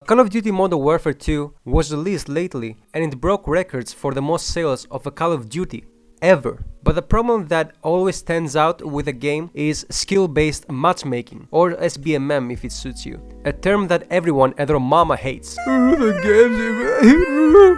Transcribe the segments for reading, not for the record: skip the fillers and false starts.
Call of Duty Modern Warfare 2 was released lately and it broke records for the most sales of a Call of Duty ever. But the problem that always stands out with a game is skill-based matchmaking, or SBMM if it suits you, a term that everyone and their mama hates.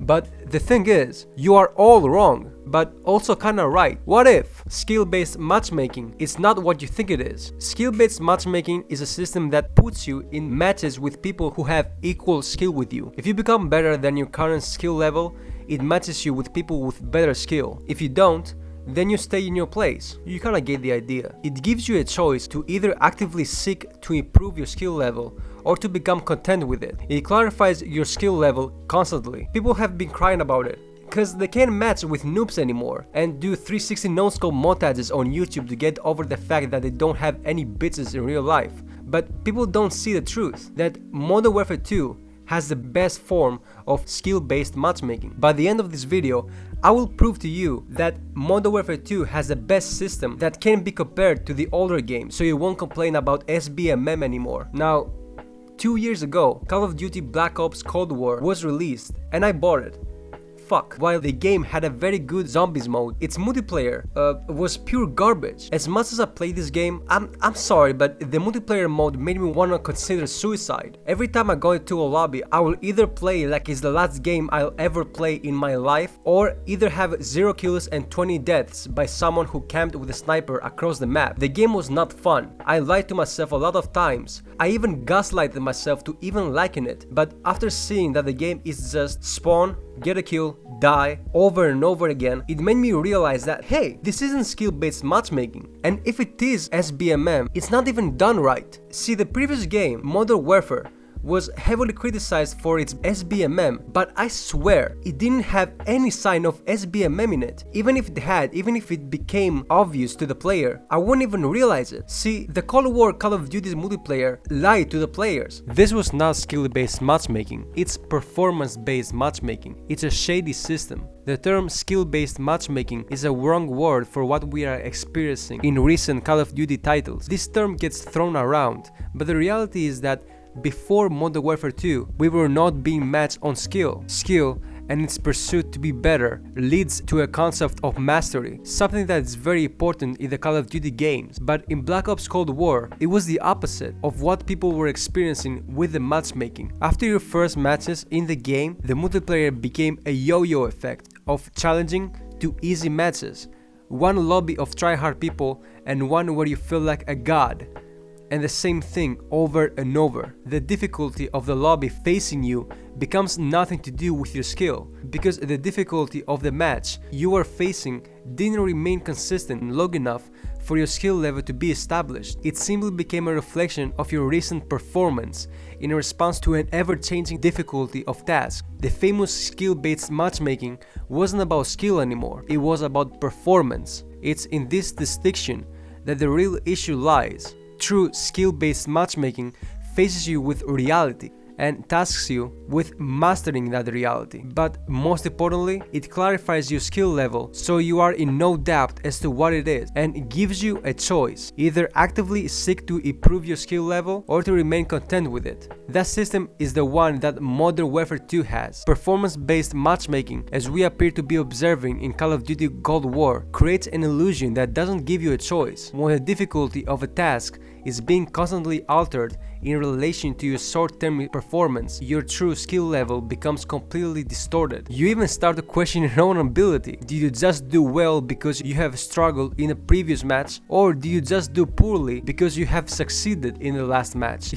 But the thing is, you are all wrong, but also kinda right. What if skill-based matchmaking is not what you think it is? Skill-based matchmaking is a system that puts you in matches with people who have equal skill with you. If you become better than your current skill level, it matches you with people with better skill. If you don't, then you stay in your place. You kinda get the idea. It gives you a choice to either actively seek to improve your skill level or to become content with it. It clarifies your skill level constantly. People have been crying about it, cause they can't match with noobs anymore and do 360 no-scope montages on YouTube to get over the fact that they don't have any bitches in real life. But people don't see the truth, that Modern Warfare 2 has the best form of skill-based matchmaking. By the end of this video, I will prove to you that Modern Warfare 2 has the best system that can be compared to the older games, so you won't complain about SBMM anymore. Now, 2 years ago, Call of Duty Black Ops Cold War was released and I bought it. Fuck. While the game had a very good zombies mode, its multiplayer was pure garbage. As much as I played this game, I'm sorry, but the multiplayer mode made me wanna consider suicide. Every time I go into a lobby, I will either play like it's the last game I'll ever play in my life, or either have 0 kills and 20 deaths by someone who camped with a sniper across the map. The game was not fun. I lied to myself a lot of times. I even gaslighted myself to even liking it, but after seeing that the game is just spawn, get a kill, die, over and over again, it made me realize that, hey, this isn't skill-based matchmaking, and if it is SBMM, it's not even done right. See, the previous game, Modern Warfare, was heavily criticized for its SBMM, but I swear it didn't have any sign of SBMM in it. Even if it had, even if it became obvious to the player, I wouldn't even realize it. See, the Cold War Call of Duty's multiplayer lied to the players. This was not skill-based matchmaking, it's performance-based matchmaking. It's a shady system. The term skill-based matchmaking is a wrong word for what we are experiencing in recent Call of Duty titles. This term gets thrown around, but the reality is that before Modern Warfare 2, we were not being matched on skill. Skill and its pursuit to be better leads to a concept of mastery, something that is very important in the Call of Duty games. But in Black Ops Cold War, it was the opposite of what people were experiencing with the matchmaking. After your first matches in the game, the multiplayer became a yo-yo effect of challenging to easy matches. One lobby of try-hard people and one where you feel like a god. And the same thing over and over. The difficulty of the lobby facing you becomes nothing to do with your skill, because the difficulty of the match you are facing didn't remain consistent long enough for your skill level to be established. It simply became a reflection of your recent performance in response to an ever-changing difficulty of tasks. The famous skill-based matchmaking wasn't about skill anymore, it was about performance. It's in this distinction that the real issue lies. True skill-based matchmaking faces you with reality and tasks you with mastering that reality. But most importantly, it clarifies your skill level so you are in no doubt as to what it is, and it gives you a choice. Either actively seek to improve your skill level or to remain content with it. That system is the one that Modern Warfare 2 has. Performance-based matchmaking, as we appear to be observing in Call of Duty Cold War, creates an illusion that doesn't give you a choice. When the difficulty of a task is being constantly altered in relation to your short-term performance, your true skill level becomes completely distorted. You even start to question your own ability. Did you just do well because you have struggled in a previous match, or do you just do poorly because you have succeeded in the last match?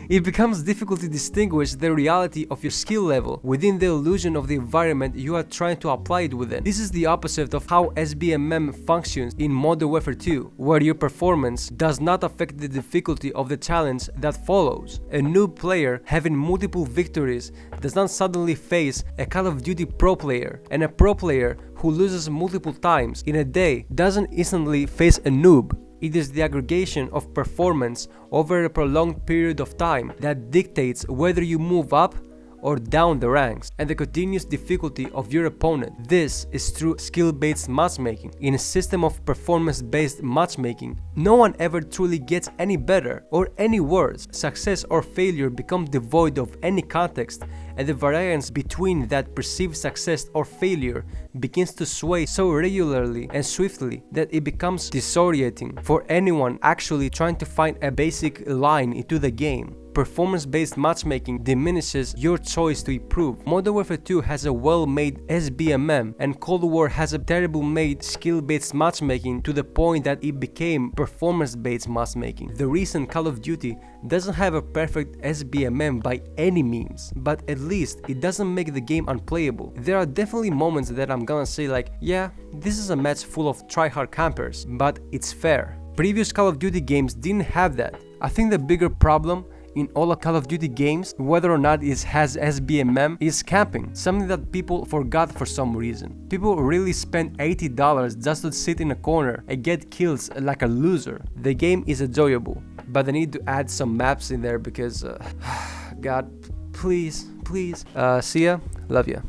It becomes difficult to distinguish the reality of your skill level within the illusion of the environment you are trying to apply it within. This is the opposite of how SBMM functions in Modern Warfare 2, where your performance does not affect the difficulty of the challenge that follows. A noob player having multiple victories does not suddenly face a Call of Duty pro player, and a pro player who loses multiple times in a day doesn't instantly face a noob. It is the aggregation of performance over a prolonged period of time that dictates whether you move up or down the ranks, and the continuous difficulty of your opponent. This is true skill-based matchmaking. In a system of performance-based matchmaking, no one ever truly gets any better or any worse. Success or failure become devoid of any context, and the variance between that perceived success or failure begins to sway so regularly and swiftly that it becomes disorienting for anyone actually trying to find a basic line into the game. Performance-based matchmaking diminishes your choice to improve. Modern Warfare 2 has a well-made SBMM, and Cold War has a terrible-made skill-based matchmaking to the point that it became performance-based matchmaking. The recent Call of Duty doesn't have a perfect SBMM by any means, but at least it doesn't make the game unplayable. There are definitely moments that I'm gonna say like, yeah, this is a match full of try-hard campers, but it's fair. Previous Call of Duty games didn't have that. I think the bigger problem in all Call of Duty games, whether or not it has SBMM, is camping, something that people forgot for some reason. People really spend $80 just to sit in a corner and get kills like a loser. The game is enjoyable, but they need to add some maps in there because, God, please, see ya, love ya.